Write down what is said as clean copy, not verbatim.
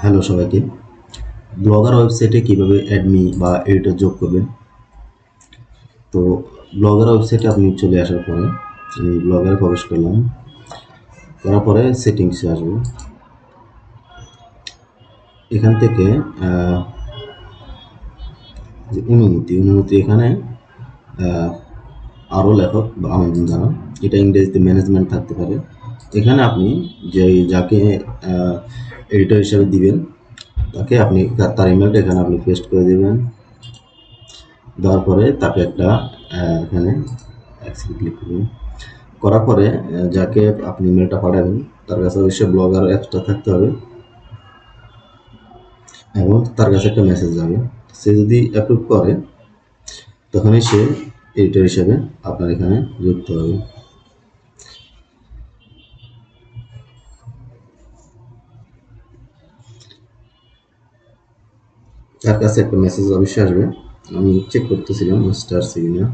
Hello সবাইকে। Blogger ওয়েবসাইটে কিভাবে অ্যাডমি বা এডিটর যোগ করবেন। তো ব্লগার ওয়েবসাইটে আপনি চলে আসার পরে আমি ব্লগারে প্রবেশ করলাম, করার পরে সেটিংসে আসবো। এখান থেকে যে অনুমতি এখানে আরও লেখক বা আমন্ত্রণ জানান, এটা ইংরেজিতে ম্যানেজমেন্ট থাকতে পারে। এখানে আপনি যাকে এডিটর হিসাবে দিবেন তাকে আপনি তার ইমেলটা এখানে আপনি পেস্ট করে দেবেন। দেওয়ার পরে তাকে একটা এখানে ক্লিক করবেন। করার পরে যাকে আপনি ইমেলটা পাঠাবেন তার কাছে অবশ্যই ব্লগার অ্যাপসটা থাকতে হবে এবং তার কাছে একটা মেসেজ যাবে। সে যদি অ্যাপ্রুভ করে তখনই সে এডিটর হিসেবে আপনার এখানে যুক্ত হবে। তার কাছে একটা মেসেজ অবশ্যই আসবে। আমি চেক করতেছিলাম স্টার সিগনা।